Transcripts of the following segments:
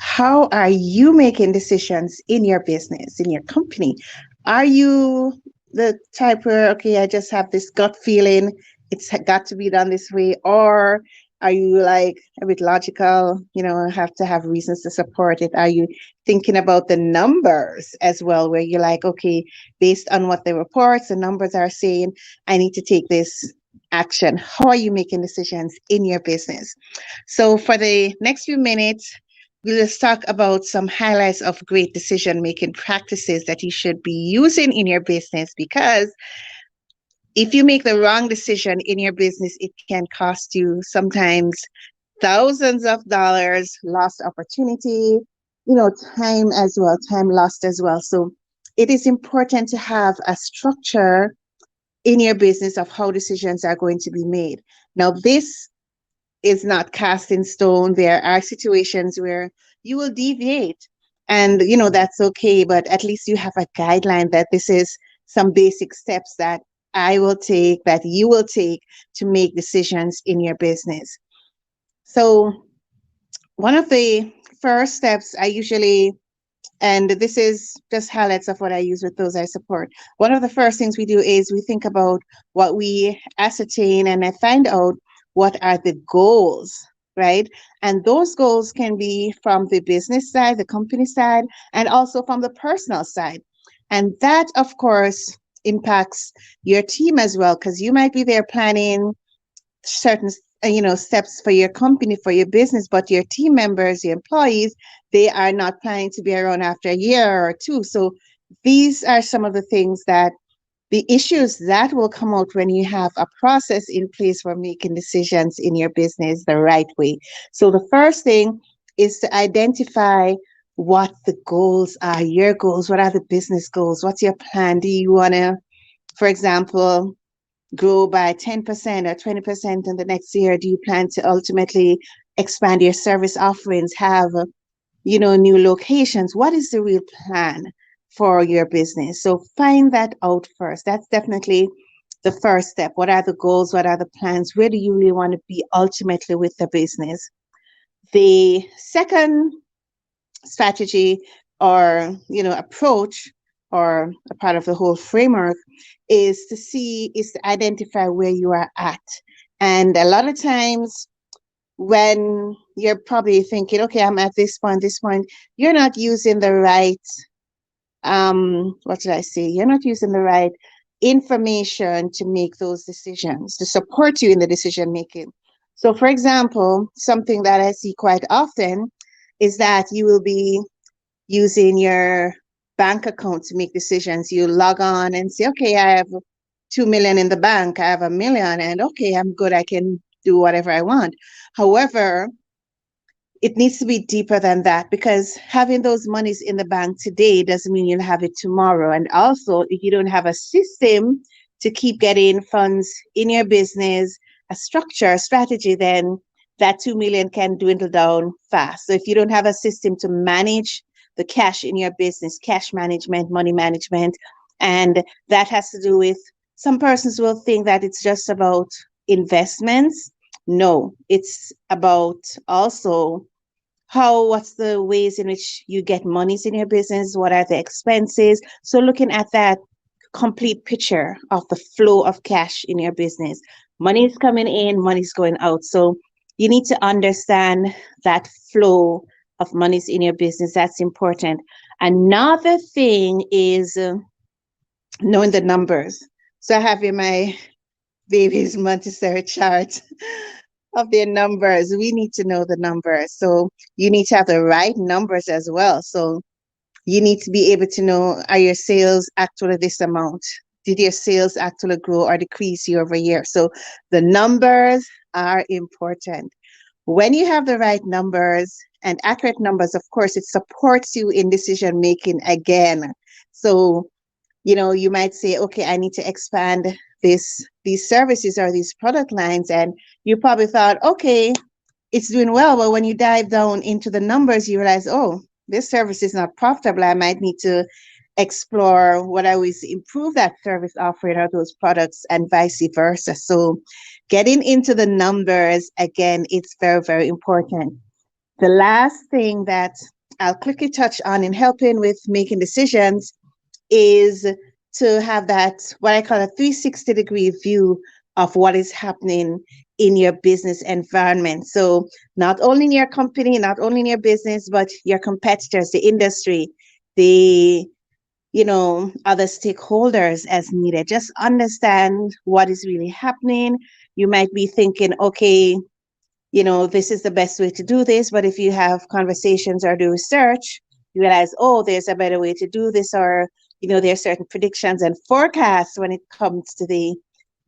How are you making decisions in your business, in your company? Are you the type where, okay, I just have this gut feeling, it's got to be done this way? Or are you like a bit logical, have to have reasons to support it? Are you thinking about the numbers as well, where you're like, okay, based on what the reports, the numbers are saying, I need to take this action? How are you making decisions in your business? So for the next few minutes, we'll just talk about some highlights of great decision making practices that you should be using in your business, because if you make the wrong decision in your business, it can cost you sometimes thousands of dollars, lost opportunity, time as well, time lost as well. So it is important to have a structure in your business of how decisions are going to be made. Now, this is not cast in stone. There are situations where you will deviate, and that's okay, but at least you have a guideline that this is some basic steps that I will take, that you will take to make decisions in your business. So one of the first steps I usually, and this is just highlights of what I use with those I support. One of the first things we do is we think about what we ascertain and I find out what are the goals, right? And those goals can be from the business side, the company side, and also from the personal side. And that, of course, impacts your team as well, because you might be there planning certain steps for your company, for your business, but your team members, your employees, they are not planning to be around after a year or two. So these are some of the things that the issues that will come out when you have a process in place for making decisions in your business the right way. So the first thing is to identify what the goals are, your goals. What are the business goals? What's your plan? Do you want to, for example, grow by 10% or 20% in the next year? Do you plan to ultimately expand your service offerings, have, new locations? What is the real plan for your business? So find that out first. That's definitely the first step. What are the goals? What are the plans? Where do you really want to be ultimately with the business? The second strategy or approach, or a part of the whole framework, is to identify where you are at. And a lot of times when you're probably thinking, okay, I'm at this point, you're not using the right, what should I say, you're not using the right information to make those decisions, to support you in the decision making. So for example, something that I see quite often is that you will be using your bank account to make decisions. You log on and say, okay, I have 2 million in the bank, I have 1 million, and okay, I'm good, I can do whatever I want. However, it needs to be deeper than that, because having those monies in the bank today doesn't mean you'll have it tomorrow. And also, if you don't have a system to keep getting funds in your business, a structure, a strategy, then that 2 million can dwindle down fast. So if you don't have a system to manage the cash in your business, cash management, money management, and that has to do with, some persons will think that it's just about investments. No, it's about also what's the ways in which you get monies in your business, what are the expenses. So looking at that complete picture of the flow of cash in your business, money is coming in, money is going out. So you need to understand that flow of monies in your business. That's important. Another thing is knowing the numbers. So I have in my baby's Montessori chart of their numbers. We need to know the numbers. So you need to have the right numbers as well. So you need to be able to know, are your sales actually this amount? Did your sales actually grow or decrease year over year? So the numbers are important. When you have the right numbers and accurate numbers, of course, it supports you in decision making again. So you might say, okay, I need to expand these services or these product lines, and you probably thought, okay, it's doing well, but when you dive down into the numbers, you realize, oh, this service is not profitable. I might need to explore what I was improve that service offering or those products, and vice versa. So getting into the numbers again, it's very, very important. The last thing that I'll quickly touch on in helping with making decisions is to have that, what I call a 360-degree view of what is happening in your business environment. So, not only in your company, not only in your business, but your competitors, the industry, the other stakeholders as needed. Just understand what is really happening. You might be thinking, okay, this is the best way to do this. But if you have conversations or do research, you realize, oh, there's a better way to do this, or, there are certain predictions and forecasts when it comes to the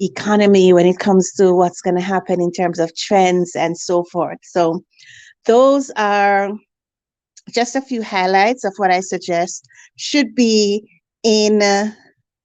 economy, when it comes to what's going to happen in terms of trends and so forth. So those are just a few highlights of what I suggest should be in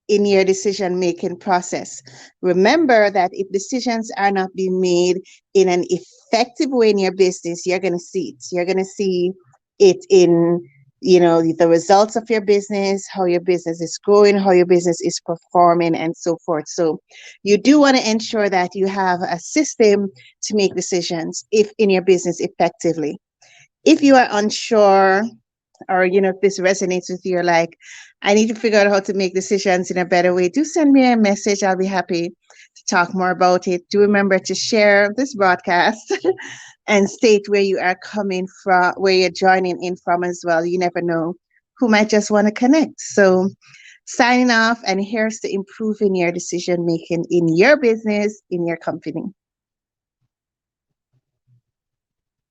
in your decision making process. Remember that if decisions are not being made in an effective way in your business, you're going to see it. You're going to see it in the results of your business, how your business is growing, how your business is performing, and so forth. So you do want to ensure that you have a system to make decisions if in your business effectively. If you are unsure, or if this resonates with you, you're like, I need to figure out how to make decisions in a better way, do send me a message. I'll be happy to talk more about it. Do remember to share this broadcast and state where you are coming from, where you're joining in from as well. You never know who might just want to connect. So signing off, and here's to improving your decision making in your business, in your company.